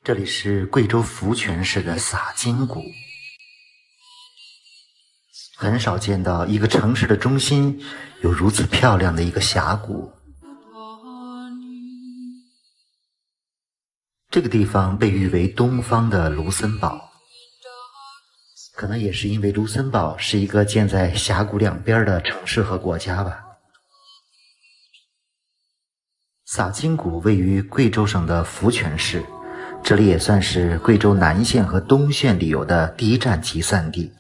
这里是贵州福泉市的洒金谷，很少见到一个城市的中心有如此漂亮的一个峡谷。这个地方被誉为东方的卢森堡，可能也是因为卢森堡是一个建在峡谷两边的城市和国家吧。洒金谷位于贵州省的福泉市，这里也算是贵州南线和东线旅游的第一站集散地。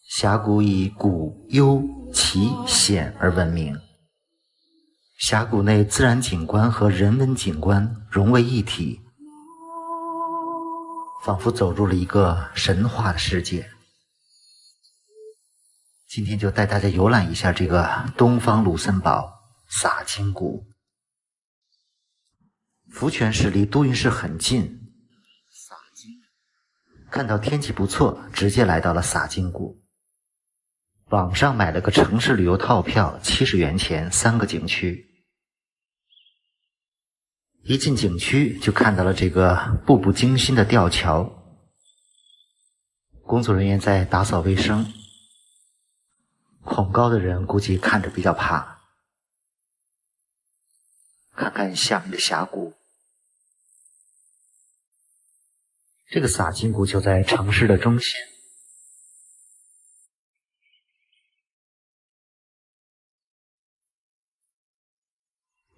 峡谷以谷、幽、奇、险而闻名，峡谷内自然景观和人文景观融为一体，仿佛走入了一个神话的世界。今天就带大家游览一下这个东方卢森堡洒金谷。福泉市离都匀市很近，看到天气不错，直接来到了洒金谷。网上买了个城市旅游套票，70元钱3个景区。一进景区就看到了这个步步惊心的吊桥，工作人员在打扫卫生，恐高的人估计看着比较怕。看看下面的峡谷，这个洒金谷就在城市的中心。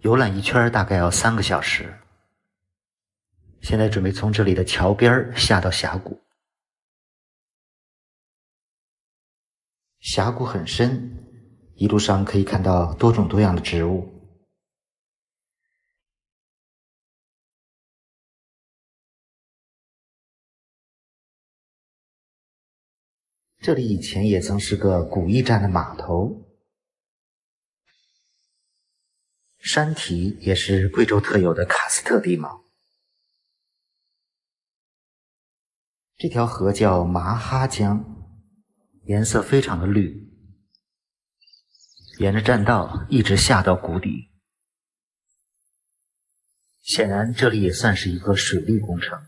游览一圈大概要3个小时。现在准备从这里的桥边下到峡谷。峡谷很深，一路上可以看到多种多样的植物。这里以前也曾是个古驿站的码头。山体也是贵州特有的喀斯特地貌。这条河叫麻哈江，颜色非常的绿，沿着栈道一直下到谷底。显然这里也算是一个水利工程，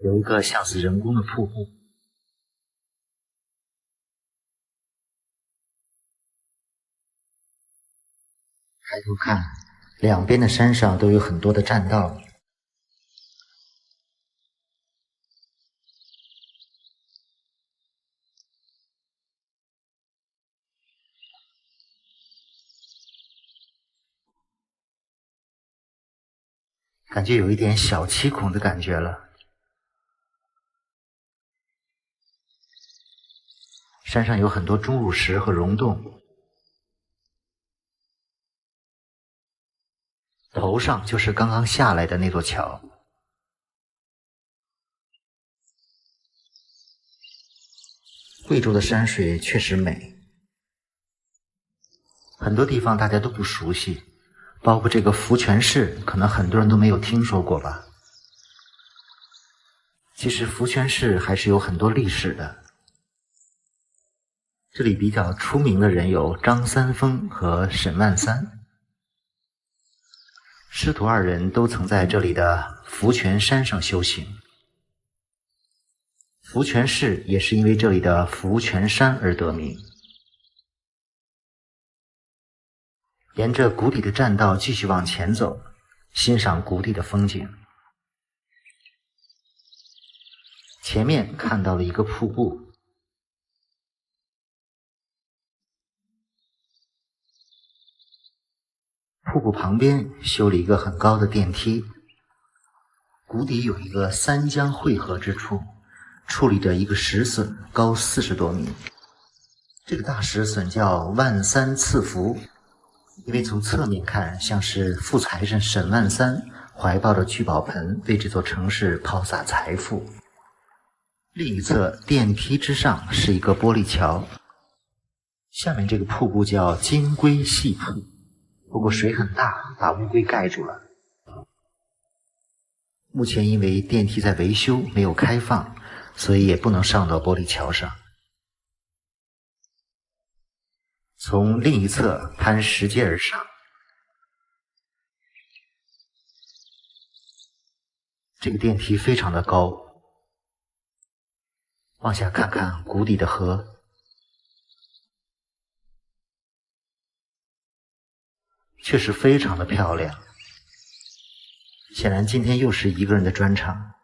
有一个像是人工的瀑布。抬头看，两边的山上都有很多的栈道。感觉有一点小七孔的感觉了。山上有很多钟乳石和溶洞，头上就是刚刚下来的那座桥。贵州的山水确实美，很多地方大家都不熟悉，包括这个福泉市，可能很多人都没有听说过吧。其实福泉市还是有很多历史的，这里比较出名的人有张三丰和沈万三，师徒二人都曾在这里的福泉山上修行。福泉市也是因为这里的福泉山而得名。沿着谷底的栈道继续往前走，欣赏谷底的风景。前面看到了一个瀑布，瀑布旁边修了一个很高的电梯。谷底有一个三江汇合之处，矗立着一个石笋，高40多米。这个大石笋叫万三赐福，因为从侧面看像是富财神沈万三怀抱着聚宝盆为这座城市抛洒财富。另一侧电梯之上是一个玻璃桥，下面这个瀑布叫金龟戏瀑，不过水很大，把乌龟盖住了。目前因为电梯在维修没有开放，所以也不能上到玻璃桥上。从另一侧攀石阶而上，这个电梯非常的高，往下看看谷底的河，确实非常的漂亮。显然今天又是一个人的专场。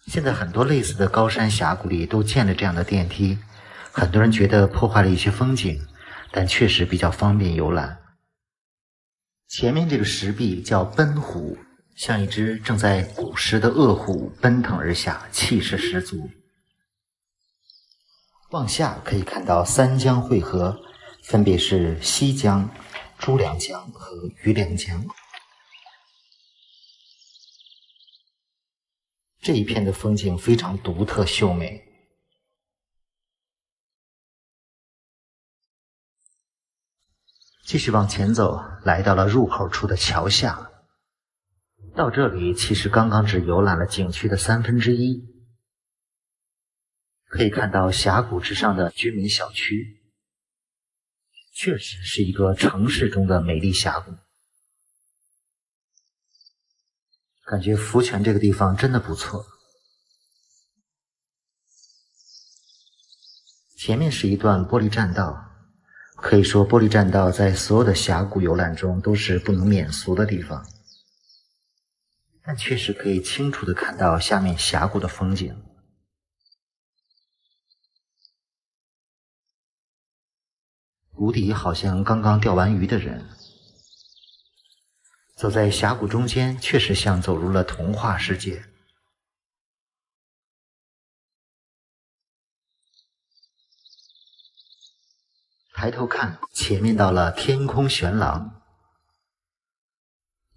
现在很多类似的高山峡谷里都建了这样的电梯，很多人觉得破坏了一些风景，但确实比较方便游览。前面这个石壁叫奔虎，像一只正在捕食的恶虎奔腾而下，气势十足。往下可以看到三江汇合，分别是西江、朱良江和余良江。这一片的风景非常独特秀美。继续往前走，来到了入口处的桥下。到这里其实刚刚只游览了景区的1/3，可以看到峡谷之上的居民小区，确实是一个城市中的美丽峡谷。感觉福泉这个地方真的不错。前面是一段玻璃栈道，可以说玻璃栈道在所有的峡谷游览中都是不能免俗的地方，但确实可以清楚地看到下面峡谷的风景。谷底好像刚刚钓完鱼的人，走在峡谷中间，确实像走入了童话世界。抬头看，前面到了天空悬廊，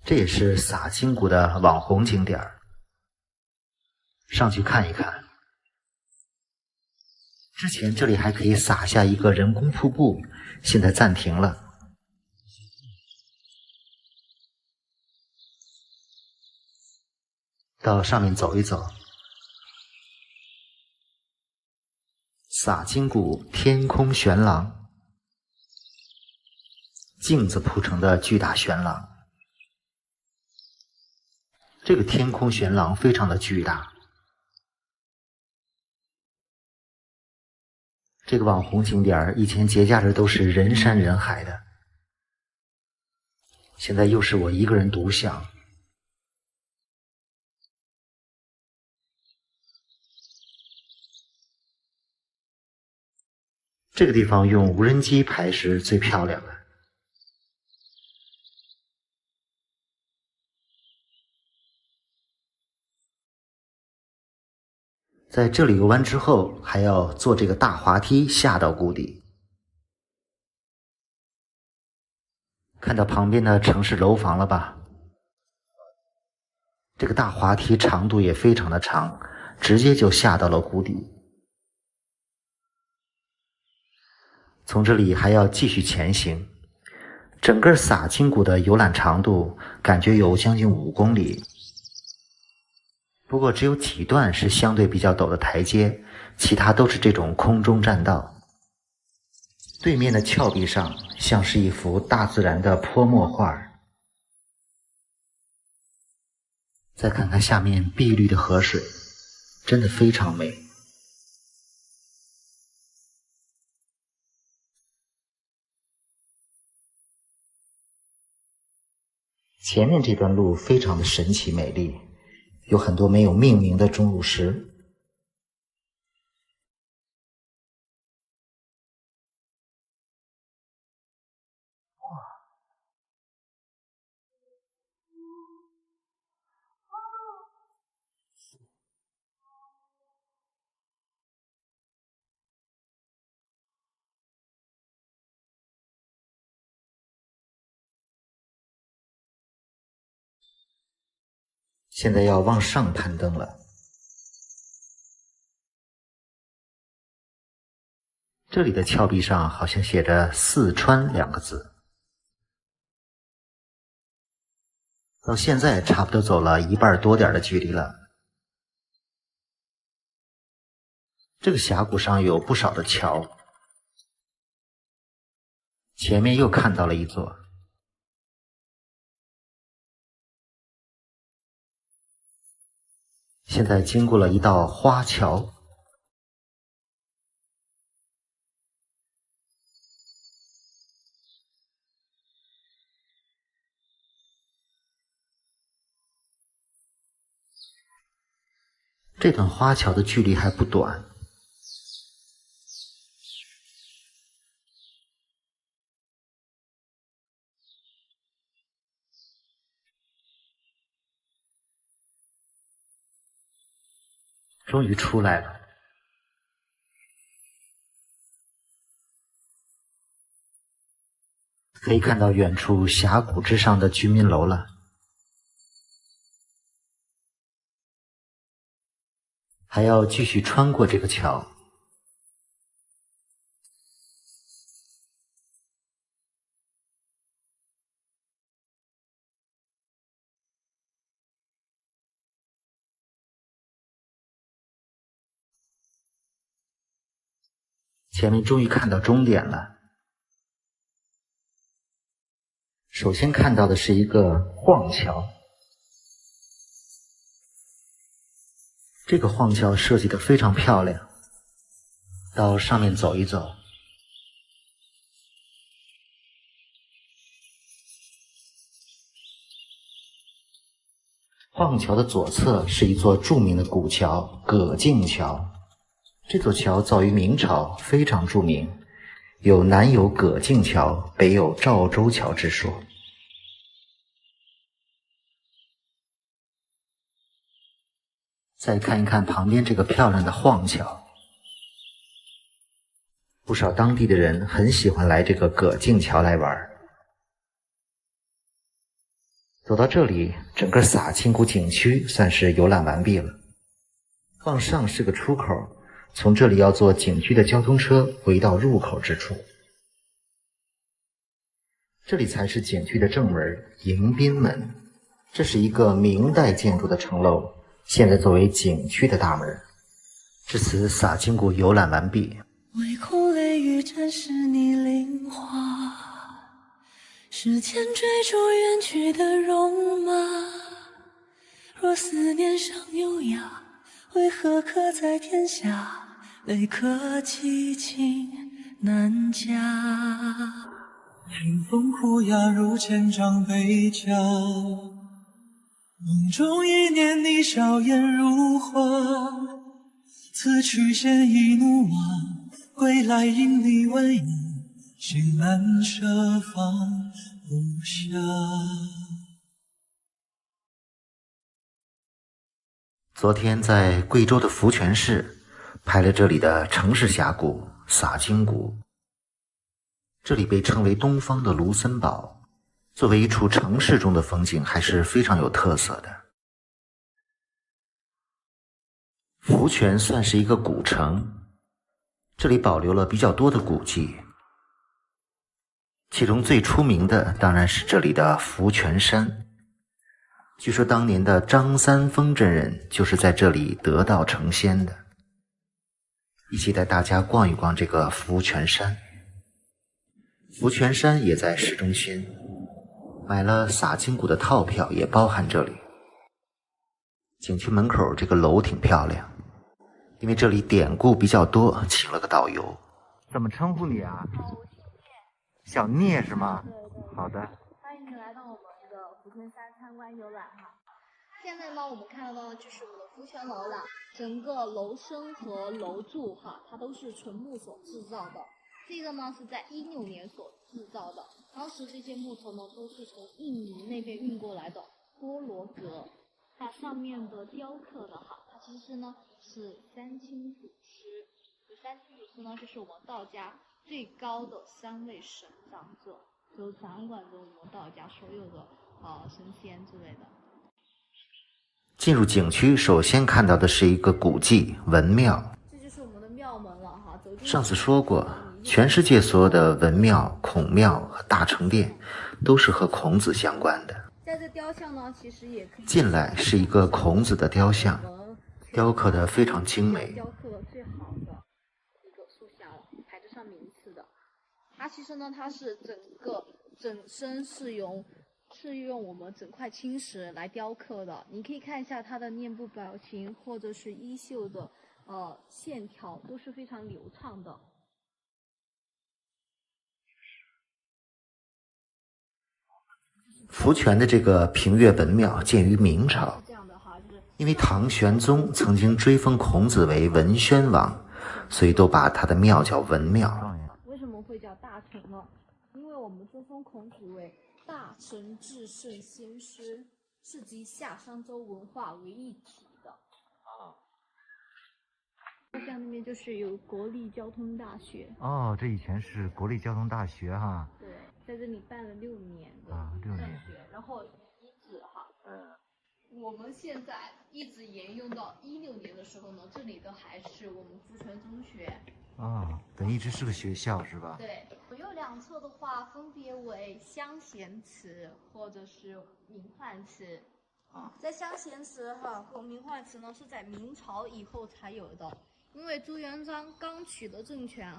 这也是洒金谷的网红景点，上去看一看。之前这里还可以洒下一个人工瀑布，现在暂停了。到上面走一走，洒金谷天空悬廊。镜子铺成的巨大悬廊，这个天空悬廊非常的巨大。这个网红景点以前节假日都是人山人海的，现在又是我一个人独享。这个地方用无人机拍是最漂亮的。在这里游完之后，还要坐这个大滑梯下到谷底。看到旁边的城市楼房了吧？这个大滑梯长度也非常的长，直接就下到了谷底。从这里还要继续前行，整个洒金谷的游览长度感觉有将近5公里。不过只有几段是相对比较陡的台阶，其他都是这种空中栈道。对面的峭壁上像是一幅大自然的泼墨画。再看看下面碧绿的河水，真的非常美。前面这段路非常的神奇美丽，有很多没有命名的钟乳石。现在要往上攀登了。这里的峭壁上好像写着四川2个字。到现在差不多走了1半多点的距离了。这个峡谷上有不少的桥，前面又看到了一座。现在经过了一道花桥。这段花桥的距离还不短。终于出来了。可以看到远处峡谷之上的居民楼了。还要继续穿过这个桥。前面终于看到终点了。首先看到的是一个晃桥，这个晃桥设计得非常漂亮，到上面走一走。晃桥的左侧是一座著名的古桥——葛径桥。这座桥造于明朝，非常著名，有南有葛径桥，北有赵州桥之说。再看一看旁边这个漂亮的晃桥，不少当地的人很喜欢来这个葛径桥来玩。走到这里，整个洒清谷景区算是游览完毕了。往上是个出口，从这里要坐景区的交通车回到入口之处。这里才是景区的正门——迎宾门。这是一个明代建筑的城楼，现在作为景区的大门。至此，洒清谷游览完毕。唯恐泪雨沾湿你菱花，时间追逐远去的戎马。若思念尚优雅，为何刻在天下，泪可凄情难夹。清风枯鸦如千丈北角，梦中一念你笑颜如花。此去先易怒马，归来因你为你，心难舍放不下。昨天在贵州的福泉市拍了这里的城市峡谷洒清谷，这里被称为东方的卢森堡，作为一处城市中的风景还是非常有特色的。福泉算是一个古城，这里保留了比较多的古迹，其中最出名的当然是这里的福泉山。据说当年的张三丰真人就是在这里得道成仙的。一起带大家逛一逛这个福泉山。福泉山也在市中心，买了洒清谷的套票也包含这里。景区门口这个楼挺漂亮，因为这里典故比较多，请了个导游。怎么称呼你啊？小聂是吗？对对。好的。欢迎你来到我们的福泉山参观游览哈。现在呢，我们看到的就是我们的福泉楼了。整个楼身和楼柱哈，它都是纯木所制造的。这个呢是在16年所制造的，当时这些木头呢都是从印尼那边运过来的波罗格。它上面的雕刻的哈，它其实呢是三清祖师。这三清祖师呢，就是我们道家最高的3位神长者，就掌管着我们道家所有的神仙之类的。进入景区，首先看到的是一个古迹文庙。这就是我们的庙门了哈。上次说过，全世界所有的文庙、孔庙和大成殿都是和孔子相关的。在这雕像呢，其实也可以进来是一个孔子的雕像，雕刻得非常精美。雕刻的最好的一个塑像了，排得上名次的。它其实呢，它是整身是由是用我们整块青石来雕刻的。你可以看一下它的面部表情或者是衣袖的线条都是非常流畅的。福泉的这个平乐文庙建于明朝，因为唐玄宗曾经追封孔子为文宣王，所以都把他的庙叫文庙。为什么会叫大成呢？因为我们追封孔子为大成至圣先师，是集夏商周文化为一体的。像那边就是有国立交通大学。哦，这以前是国立交通大学哈。对，在这里办了6年的6年。然后遗址哈，我们现在一直沿用到16年的时候呢，这里的还是我们福泉中学。等一直是个学校是吧？对，左右两侧的话分别为香贤祠或者是明焕祠。在香贤祠和明焕祠呢是在明朝以后才有的，因为朱元璋刚取得政权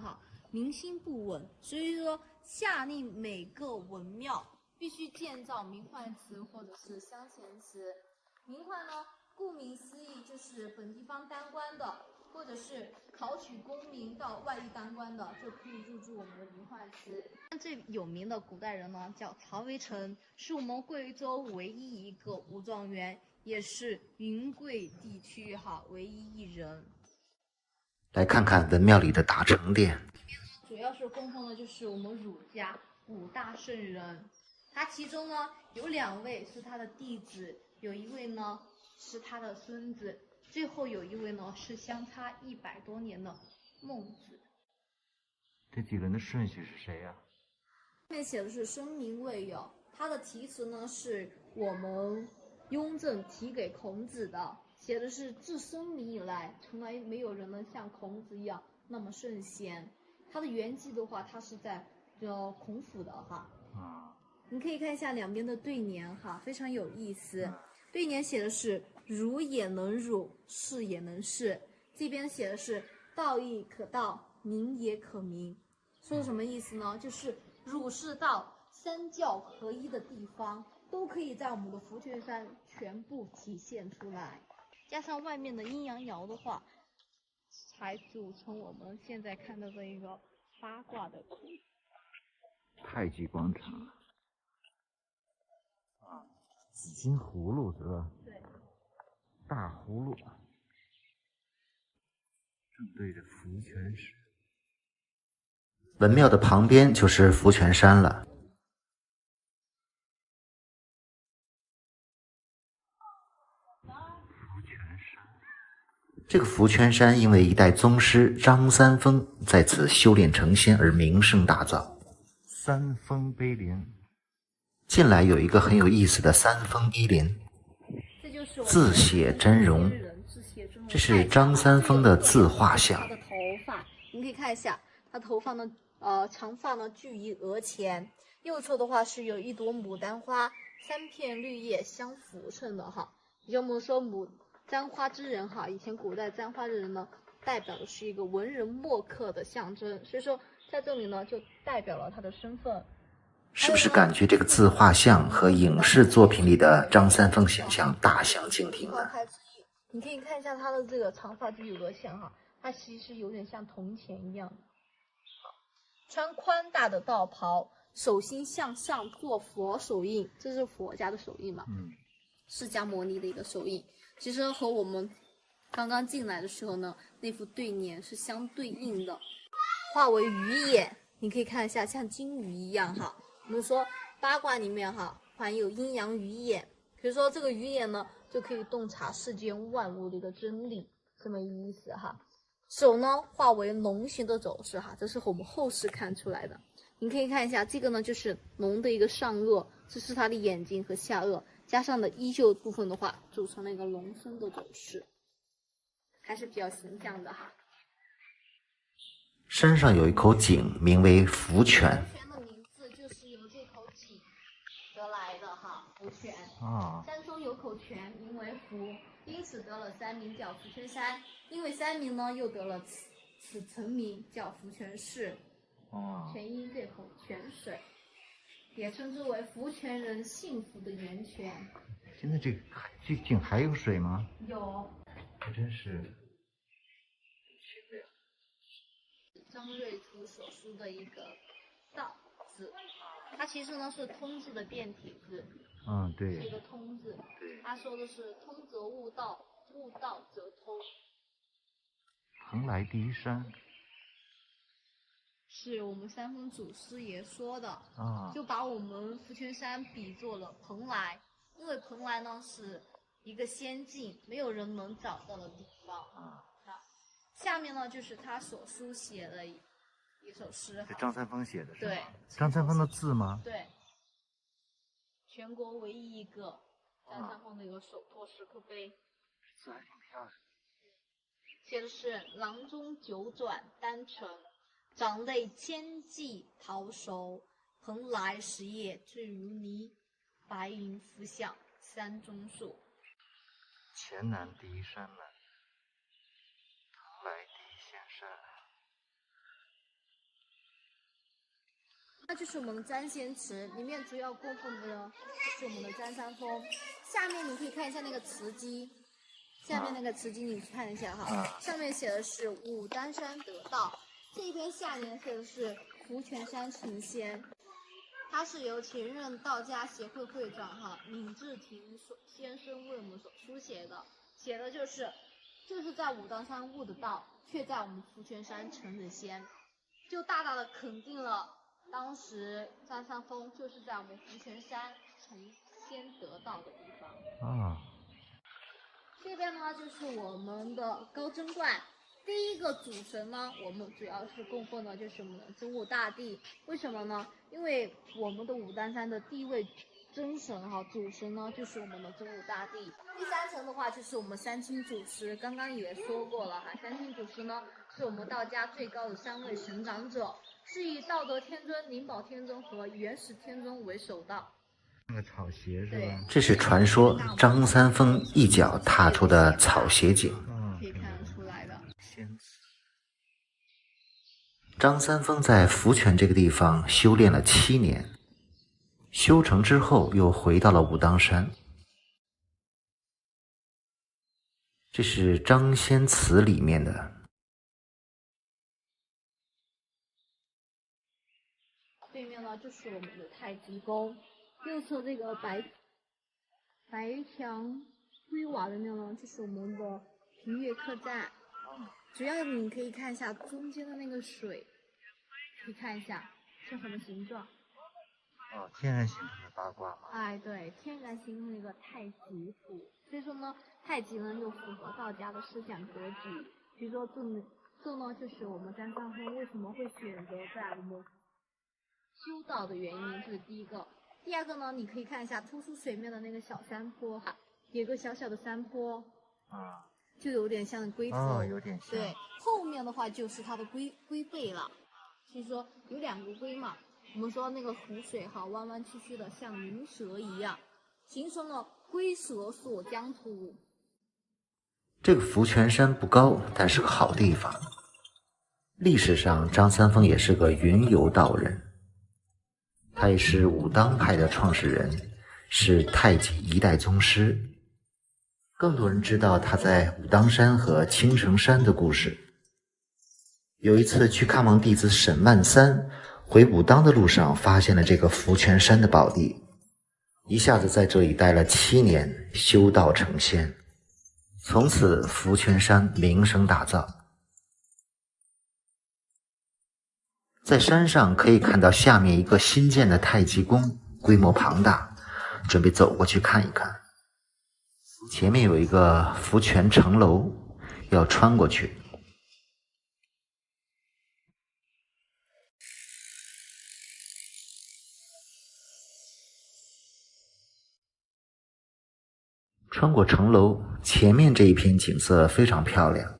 民心不稳，所以说下令每个文庙必须建造明焕祠或者是香贤祠。明焕呢，顾名思义就是本地方当官的，或者是考取功名到外地当官的，就可以入住我们的明焕祠。最有名的古代人呢，叫曹维成，是我们贵州唯一一个武状元，也是云贵地区唯一一人。来看看文庙里的大成殿，主要是供奉的就是我们儒家5大圣人，他其中呢有2位是他的弟子，有1位呢是他的孙子，最后有1位呢是相差100多年的孟子。这几个人的顺序是谁呀？上面写的是声名未有，他的题词呢是我们雍正题给孔子的，写的是自生民以来从来没有人能像孔子一样那么圣贤。他的原籍的话，他是在孔府的你可以看一下两边的对联非常有意思。对联写的是儒也能儒，士也能士，这边写的是道亦可道，名也可名。说什么意思呢？就是儒释道3教合一的地方都可以在我们的福泉山全部体现出来，加上外面的阴阳爻的话，才组成我们现在看到的一个八卦的图。太极广场紫金葫芦是吧？对，大葫芦正对着福泉市。文庙的旁边就是福泉山了。这个福泉山因为一代宗师张三丰在此修炼成仙而名声大噪。三峰碑林，近来有一个很有意思的三峰碑林，自写真容，这是张三丰的自画像。他的头发，你可以看一下，他头发呢，长发呢聚于额前，右侧的话是有一朵牡丹花，3片绿叶相辅衬的也就我们说簪花之人以前古代簪花之人呢，代表的是一个文人墨客的象征，所以说在这里呢就代表了他的身份。是不是感觉这个自画像和影视作品里的张三丰形象大相径庭呢？你可以看一下他的这个长发聚额线它其实有点像铜钱一样。穿宽大的道袍，手心向上做佛手印，这是佛家的手印嘛？释迦牟尼的一个手印，其实和我们刚刚进来的时候呢，那幅对联是相对应的。画为鱼眼，你可以看一下，像金鱼一样我们说八卦里面含有阴阳鱼眼，比如说这个鱼眼呢，就可以洞察世间万物的一个真理，这么意思手呢画为龙形的走势这是我们后世看出来的。你可以看一下，这个呢就是龙的一个上颚，这是它的眼睛和下颚，加上的衣袖部分的话，组成了一个龙身的走势，还是比较形象的山上有一口井，名为福泉。福泉的名字就是由这口井得来的福泉。山中有口泉，名为福，因此得了3名，叫福泉山。因为3名呢，又得了此城名，叫福泉市。全因这口泉水。也称之为福泉人幸福的源泉。现在这井还有水吗？有，还真是。张瑞初所书的一个道字，它其实呢是通字的变体字，对，是一个通字。对，他说的是通则悟道，悟道则通。蓬莱第一山是我们三丰祖师爷说的啊，就把我们福泉山比作了蓬莱，因为蓬莱呢是一个仙境，没有人能找到的地方啊。下面呢就是他所书写的一首诗，是张三丰写的是吗？对，张三丰的字吗？对，全国唯一一个张三丰的一个手托石刻碑，字还挺漂亮。写的是囊中九转丹城，掌内千骑陶熟，蓬莱石叶坠如泥，白云浮想山中树。黔南第一山门，蓬莱第一仙山。那就是我们的张仙祠，里面主要供奉的呢就是我们的张三丰。下面你可以看一下那个祠基，下面那个祠基你看一下哈，上面写的是武当山得道，这一篇下联写的是福泉山成仙。它是由前任道家协会会长闵志廷先生为我们所书写的，写的就是在武当山悟的道，却在我们福泉山成的仙，就大大的肯定了当时张三丰就是在我们福泉山成仙得道的地方。这边呢就是我们的高真观，第一个主神呢，我们主要是供奉的就是我们的真武大帝。为什么呢？因为我们的武当山的第一位真神主神呢就是我们的真武大帝。第三层的话就是我们三清祖师，刚刚也说过了三清祖师呢是我们道家最高的3位神长者，是以道德天尊、灵宝天尊和元始天尊为首道。那个草鞋是吧？这是传说张三丰一脚踏出的草鞋井。可以看得出来的。张三丰在福泉这个地方修炼了7年，修成之后又回到了武当山。这是张仙祠里面的。对面呢就是我们的太极宫，右侧这个白墙灰瓦的面呢就是我们的平乐客栈。主要你可以看一下中间的那个水，可以看一下是什么形状。天然形成的八卦嘛。对，天然形成的一个太极府。所以说呢，太极呢又符合道家的思想格局。比如说这呢就是我们张三丰为什么会选择在我们修道的原因，这是第一个。第二个呢，你可以看一下突出水面的那个小山坡有个小小的山坡就有点像龟头有点像。对，后面的话就是它的龟背了。所以说有2个龟嘛，我们说那个湖水弯弯曲曲的像灵蛇一样，形成了龟蛇锁江图。这个福泉山不高，但是个好地方。历史上张三丰也是个云游道人，他也是武当派的创始人，是太极1代宗师。更多人知道他在武当山和青城山的故事。有一次去看望弟子沈万三，回武当的路上发现了这个福泉山的宝地，一下子在这里待了7年，修道成仙，从此福泉山名声大噪。在山上可以看到下面一个新建的太极宫，规模庞大，准备走过去看一看。前面有一个福泉城楼，要穿过去。穿过城楼，前面这一片景色非常漂亮。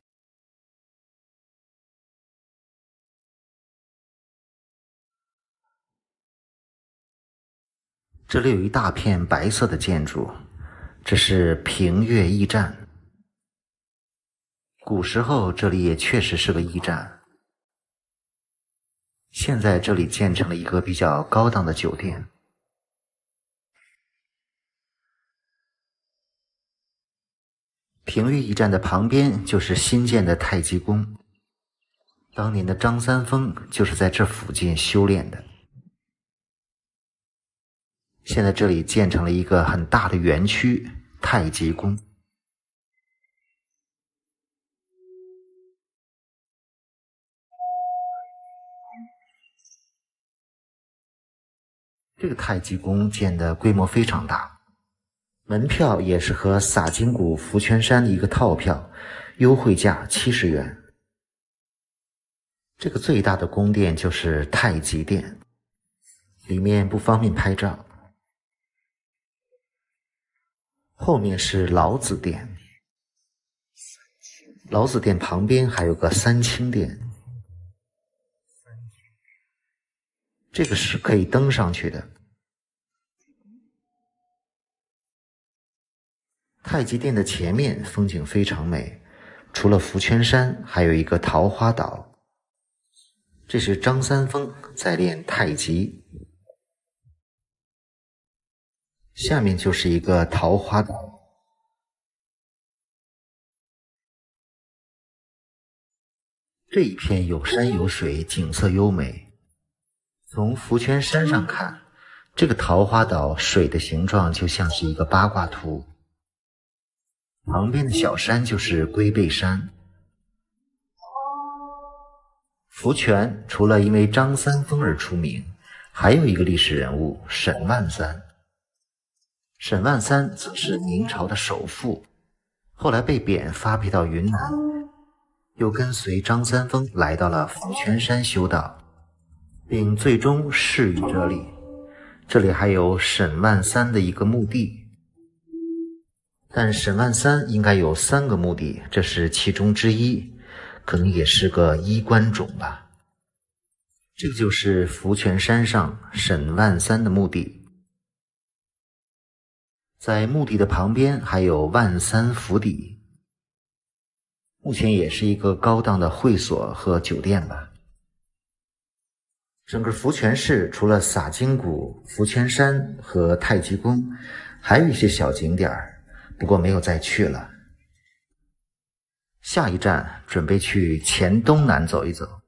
这里有一大片白色的建筑，这是平乐驿站。古时候这里也确实是个驿站，现在这里建成了一个比较高档的酒店。平舆驿站的旁边就是新建的太极宫，当年的张三丰就是在这附近修炼的。现在这里建成了一个很大的园区，太极宫。这个太极宫建的规模非常大，门票也是和洒金谷福泉山的一个套票，优惠价70元。这个最大的宫殿就是太极殿，里面不方便拍照。后面是老子殿，老子殿旁边还有个三清殿，这个是可以登上去的。太极殿的前面风景非常美，除了福泉山，还有一个桃花岛。这是张三丰在练太极。下面就是一个桃花岛。这一片有山有水，景色优美。从福泉山上看，这个桃花岛水的形状就像是一个八卦图。旁边的小山就是龟背山。福泉除了因为张三丰而出名，还有一个历史人物沈万三。沈万三则是明朝的首富，后来被贬发配到云南，又跟随张三丰来到了福泉山修道，并最终逝于这里。这里还有沈万三的一个墓地，但沈万三应该有3个墓地，这是其中之一，可能也是个衣冠冢吧。这个就是福泉山上沈万三的墓地。在墓地的旁边还有万三府邸，目前也是一个高档的会所和酒店吧。整个福泉市除了洒金谷、福泉山和太极宫，还有一些小景点，不过没有再去了。下一站准备去黔东南走一走，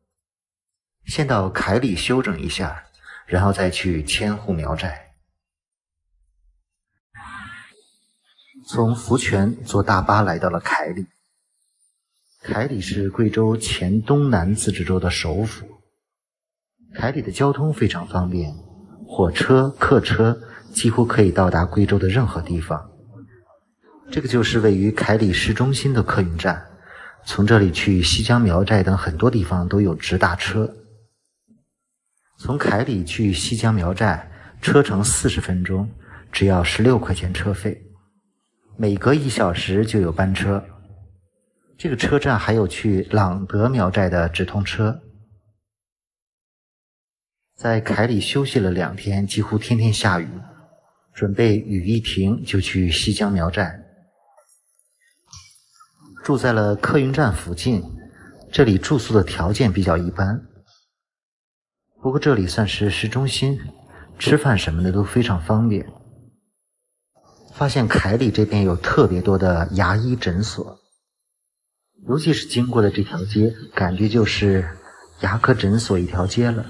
先到凯里休整一下，然后再去千户苗寨。从福泉坐大巴来到了凯里。凯里是贵州黔东南自治州的首府。凯里的交通非常方便，火车、客车几乎可以到达贵州的任何地方。这个就是位于凯里市中心的客运站，从这里去西江苗寨等很多地方都有直达车。从凯里去西江苗寨车程40分钟，只要16块钱车费，每隔1小时就有班车。这个车站还有去朗德苗寨的直通车。在凯里休息了2天，几乎天天下雨，准备雨一停就去西江苗寨。住在了客运站附近，这里住宿的条件比较一般，不过这里算是市中心，吃饭什么的都非常方便。发现凯里这边有特别多的牙医诊所，尤其是经过的这条街，感觉就是牙科诊所一条街了。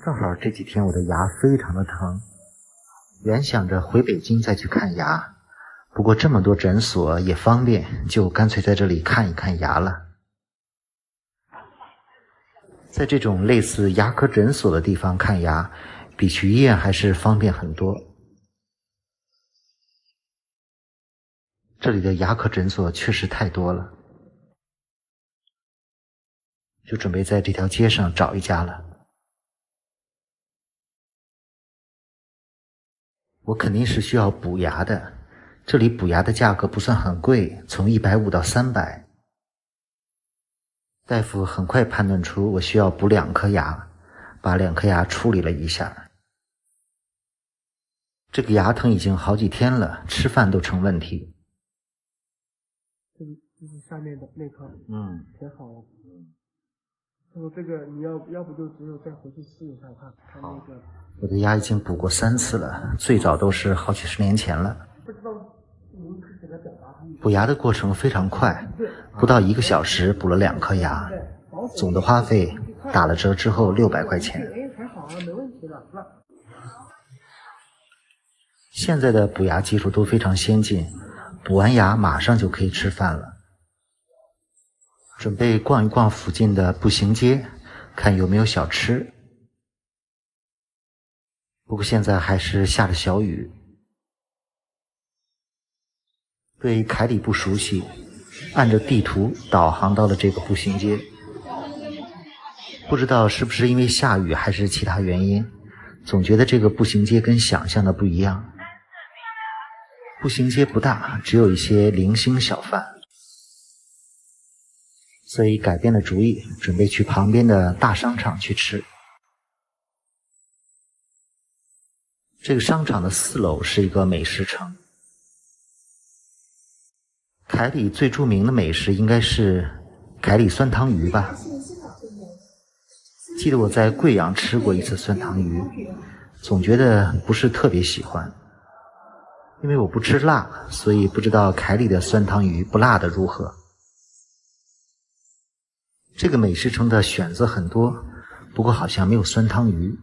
正好这几天我的牙非常的疼，原想着回北京再去看牙，不过这么多诊所也方便，就干脆在这里看一看牙了。在这种类似牙科诊所的地方看牙，比去医院还是方便很多。这里的牙科诊所确实太多了，就准备在这条街上找一家了。我肯定是需要补牙的，这里补牙的价格不算很贵，从150到300。大夫很快判断出我需要补2颗牙，把2颗牙处理了一下。这个牙疼已经好几天了，吃饭都成问题。就是下面的那颗，挺好的。他说这个你要不就只有再回去试一下看那个。我的牙已经补过3次了，最早都是好几10年前了。不知道您是怎么表达他补牙的过程非常快，不到1个小时补了2颗牙，总的花费打了折之后600块钱。现在的补牙技术都非常先进，补完牙马上就可以吃饭了。准备逛一逛附近的步行街，看有没有小吃。不过现在还是下着小雨。对凯里不熟悉，按着地图导航到了这个步行街。不知道是不是因为下雨还是其他原因，总觉得这个步行街跟想象的不一样。步行街不大，只有一些零星小贩，所以改变了主意，准备去旁边的大商场去吃。这个商场的4楼是一个美食城。凯里最著名的美食应该是凯里酸汤鱼吧。记得我在贵阳吃过一次酸汤鱼，总觉得不是特别喜欢。因为我不吃辣，所以不知道凯里的酸汤鱼不辣的如何。这个美食城的选择很多，不过好像没有酸汤鱼。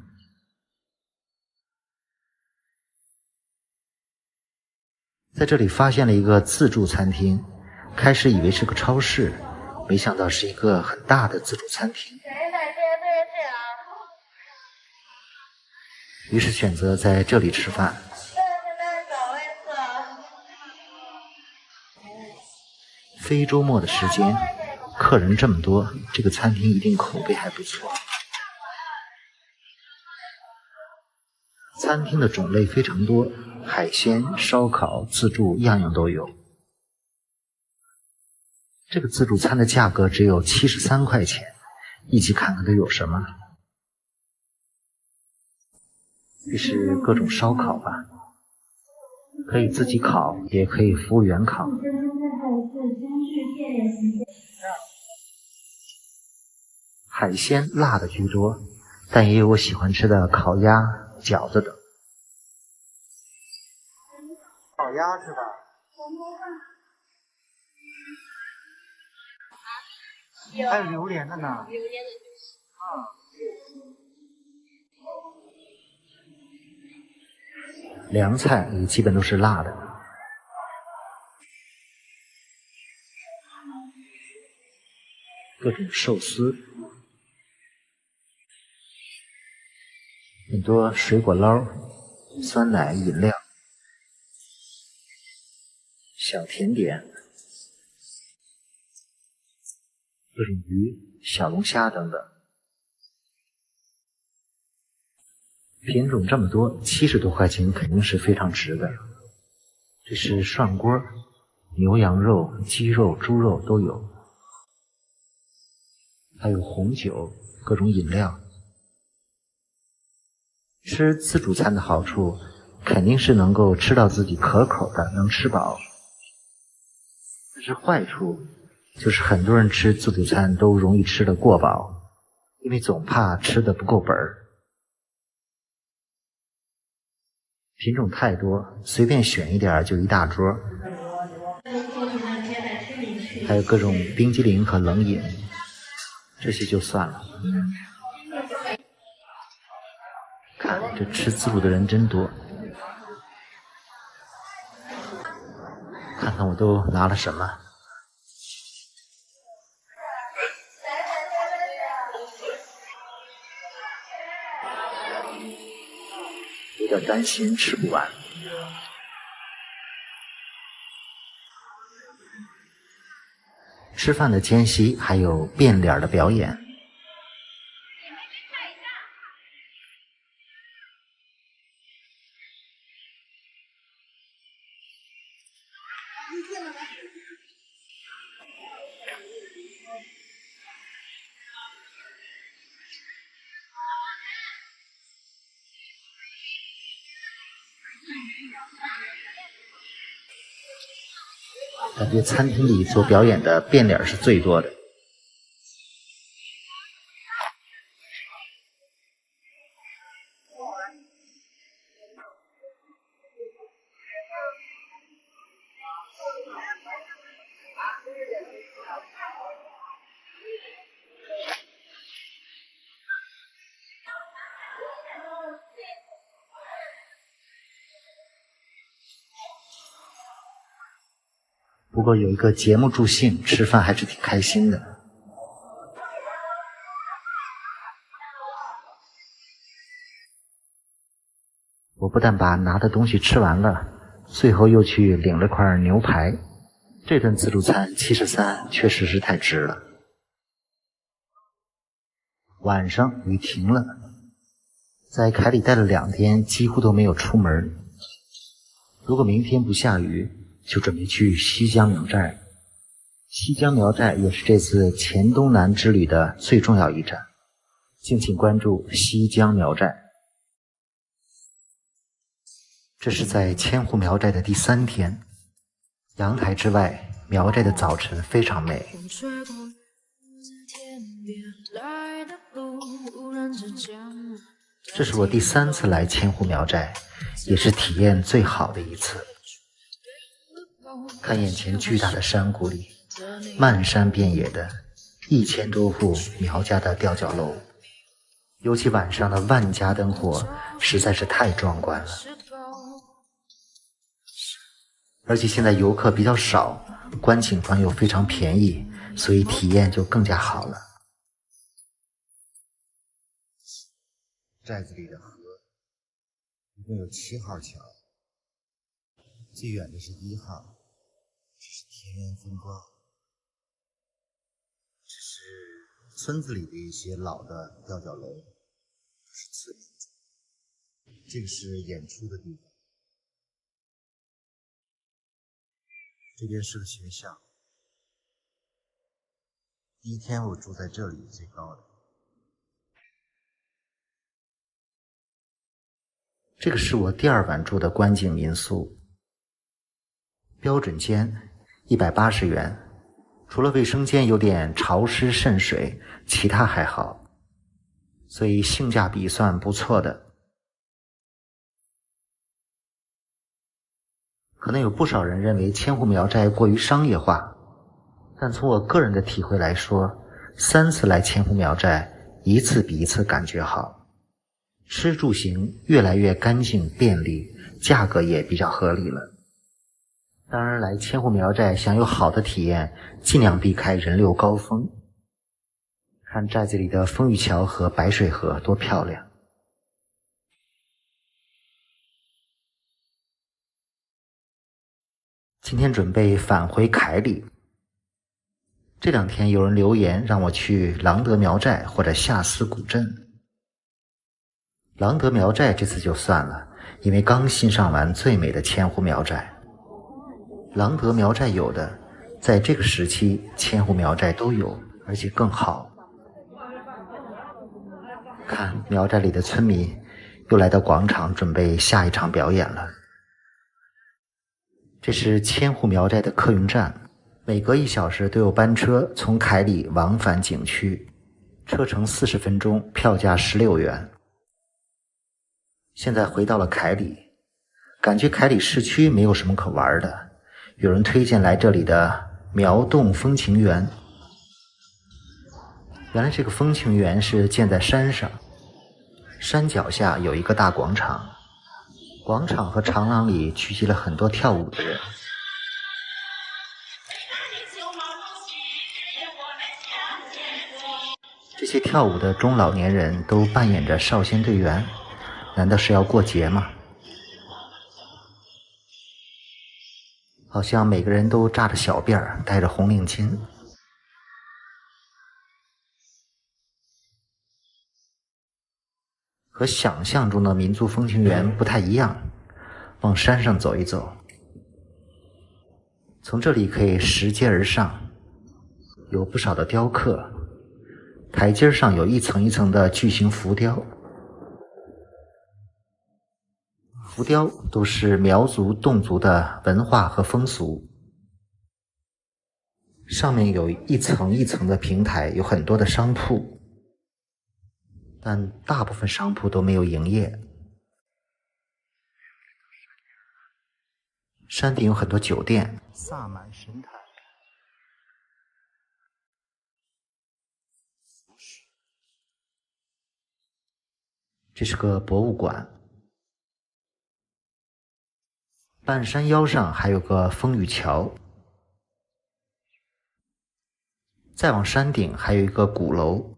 在这里发现了一个自助餐厅，开始以为是个超市，没想到是一个很大的自助餐厅。于是选择在这里吃饭。非周末的时间，客人这么多，这个餐厅一定口碑还不错。餐厅的种类非常多，海鲜、烧烤、自助样样都有。这个自助餐的价格只有73块钱，一起看看都有什么。这是各种烧烤吧，可以自己烤，也可以服务员烤。海鲜辣的居多，但也有我喜欢吃的烤鸭、饺子等。烤鸭是吧？还有榴莲的呢。榴莲的就是凉菜也基本都是辣的。各种寿司，很多水果捞、酸奶、饮料、小甜点，各种鱼、小龙虾等等。品种这么多，70多块钱肯定是非常值的。这是涮锅，牛羊肉、鸡肉、猪肉都有，还有红酒，各种饮料。吃自助餐的好处，肯定是能够吃到自己可口的，能吃饱。但是坏处就是很多人吃自助餐都容易吃得过饱，因为总怕吃得不够本儿。品种太多，随便选一点就一大桌。还有各种冰激凌和冷饮，这些就算了。看这吃自助的人真多，看看我都拿了什么。有点担心吃不完。吃饭的间隙还有变脸的表演。感觉餐厅里做表演的变脸是最多的。不过有一个节目助兴，吃饭还是挺开心的。我不但把拿的东西吃完了，最后又去领了块牛排。这顿自助餐73确实是太值了。晚上雨停了，在凯里待了2天，几乎都没有出门。如果明天不下雨，就准备去西江苗寨。西江苗寨也是这次黔东南之旅的最重要一站，敬请关注西江苗寨。这是在千户苗寨的第3天，阳台之外，苗寨的早晨非常美。这是我第3次来千户苗寨，也是体验最好的一次。看眼前巨大的山谷里，漫山遍野的1000多户苗家的吊脚楼，尤其晚上的万家灯火实在是太壮观了。而且现在游客比较少，观景房又非常便宜，所以体验就更加好了。寨子里的河一共有7号桥，最远的是1号，这是田园风光。这是村子里的一些老的吊脚楼，这是次民族。这个是演出的地方。这边是个学校，第1天我住在这里最高的。这个是我第2晚住的观景民宿，标准间180元，除了卫生间有点潮湿渗水，其他还好，所以性价比算不错的。可能有不少人认为千户苗寨过于商业化，但从我个人的体会来说，3次来千户苗寨，一次比一次感觉好，吃住行越来越干净便利，价格也比较合理了。当然来千户苗寨想有好的体验，尽量避开人流高峰。看寨子里的风雨桥和白水河多漂亮。今天准备返回凯里。这2天有人留言让我去郎德苗寨或者下司古镇。郎德苗寨这次就算了，因为刚欣赏完最美的千户苗寨。郎德苗寨有的，在这个时期千户苗寨都有，而且更好。看苗寨里的村民又来到广场准备下一场表演了。这是千户苗寨的客运站，每隔1小时都有班车从凯里往返景区，车程40分钟，票价16元。现在回到了凯里，感觉凯里市区没有什么可玩的，有人推荐来这里的苗洞风情园。原来这个风情园是建在山上，山脚下有一个大广场，广场和长廊里聚集了很多跳舞的人。这些跳舞的中老年人都扮演着少先队员，难道是要过节吗？好像每个人都扎着小辫儿，戴着红领巾。和想象中的民族风情园不太一样，往山上走一走。从这里可以拾阶而上，有不少的雕刻，台阶上有一层一层的巨型浮雕。浮雕都是苗族、侗族的文化和风俗，上面有一层一层的平台，有很多的商铺，但大部分商铺都没有营业。山顶有很多酒店，萨满神坛。这是个博物馆。半山腰上还有个风雨桥，再往山顶还有一个鼓楼，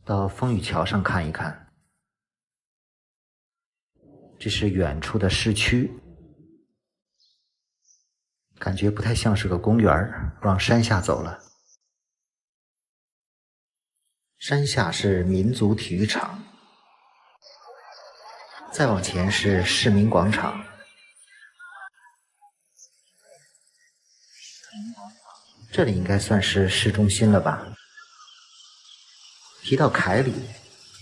到风雨桥上看一看。这是远处的市区，感觉不太像是个公园，往山下走了。山下是民族体育场，再往前是市民广场。这里应该算是市中心了吧。提到凯里，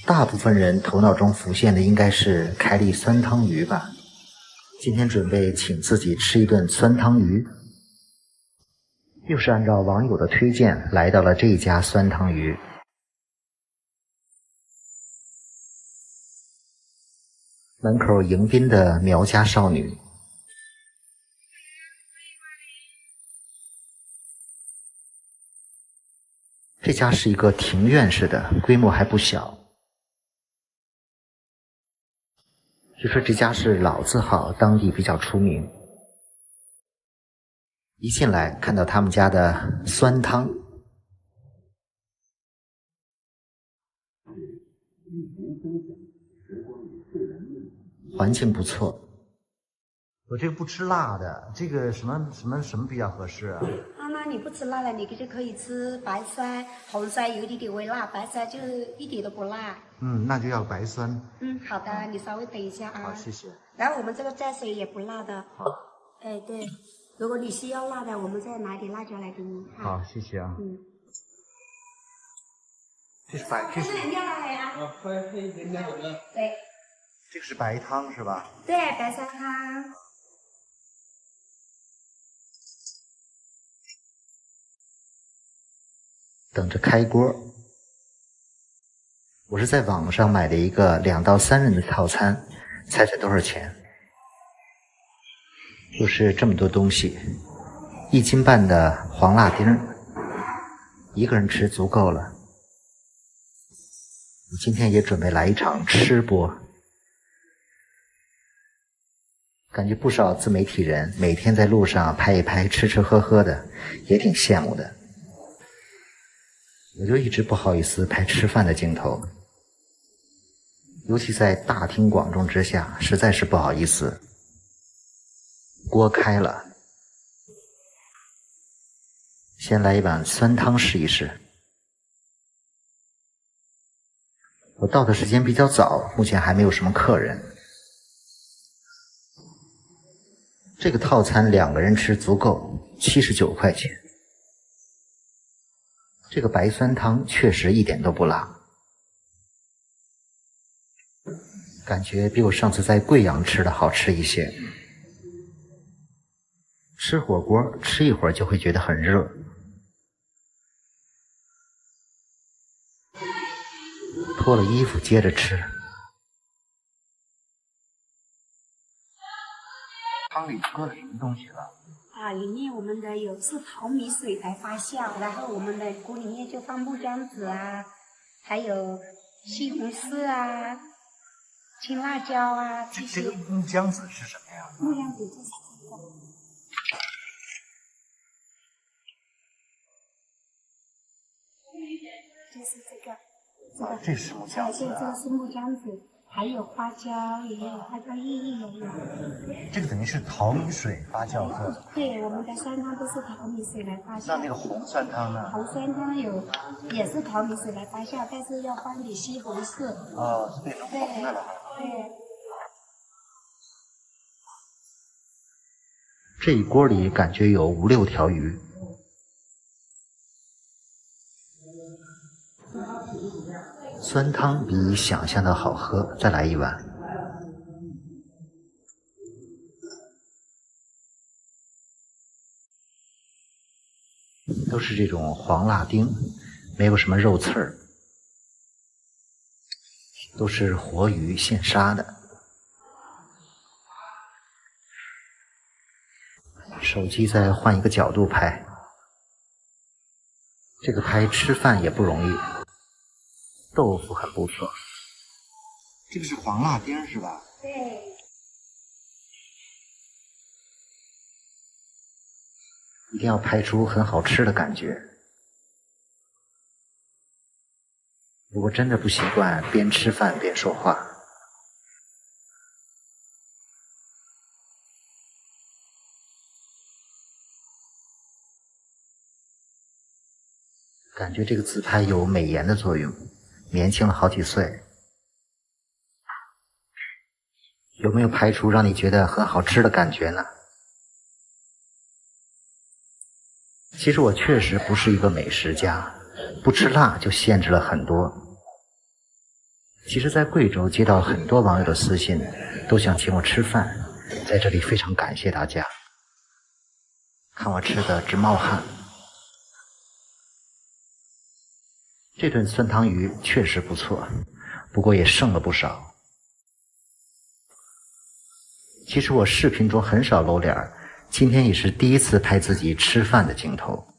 大部分人头脑中浮现的应该是凯里酸汤鱼吧。今天准备请自己吃一顿酸汤鱼，又是按照网友的推荐来到了这家酸汤鱼。门口迎宾的苗家少女，这家是一个庭院式的，规模还不小。据说这家是老字号，当地比较出名。一进来看到他们家的酸汤，环境不错。我这个不吃辣的，这个什么比较合适啊？那你不吃辣了，你就可以吃白酸，红酸有一点点微辣，白酸就一点都不辣。那就要白酸。好的，你稍微等一下啊。好，谢谢。然后我们这个蘸水也不辣的。好。哎，对，如果你需要辣的，我们再拿点辣椒来给你。好，谢谢啊。这是白，这是人家来呀。对。这个是白汤是吧？对，白酸汤。等着开锅。我是在网上买的一个2到3人的套餐，猜猜多少钱？就是这么多东西，1斤半的黄辣丁，一个人吃足够了。今天也准备来一场吃播，感觉不少自媒体人每天在路上拍一拍吃吃喝喝的，也挺羡慕的。我就一直不好意思拍吃饭的镜头，尤其在大庭广众之下，实在是不好意思。锅开了，先来一碗酸汤试一试。我到的时间比较早，目前还没有什么客人。这个套餐2个人吃足够，79块钱。这个白酸汤确实一点都不辣，感觉比我上次在贵阳吃的好吃一些。吃火锅吃一会儿就会觉得很热，脱了衣服接着吃。汤里搁了什么东西了？里面我们的有是淘米水来发酵，然后我们的锅里面就放木姜子啊，还有西红柿啊、青辣椒啊这些。这个木姜子是什么呀？木姜子就是这个。这是木姜子这个是木姜子，还有花椒，也有花椒叶也有。这个等于是淘米水发酵的。对，我们的酸汤都是淘米水来发酵。那个红酸汤呢？红酸汤也是淘米水来发酵，但是要放点西红柿。是变成红的了。对。这一锅里感觉有5、6条鱼。酸汤比想象的好喝，再来一碗。都是这种黄辣丁，没有什么肉刺儿，都是活鱼现杀的。手机再换一个角度拍，这个拍吃饭也不容易。豆腐很不错，这个是黄辣丁是吧？对。一定要拍出很好吃的感觉。如果真的不习惯边吃饭边说话，感觉这个自拍有美颜的作用，年轻了好几岁。有没有拍出让你觉得很好吃的感觉呢？其实我确实不是一个美食家，不吃辣就限制了很多。其实在贵州接到很多网友的私信，都想请我吃饭，在这里非常感谢大家。看我吃的直冒汗。这顿酸汤鱼确实不错，不过也剩了不少。其实我视频中很少露脸，今天也是第一次拍自己吃饭的镜头。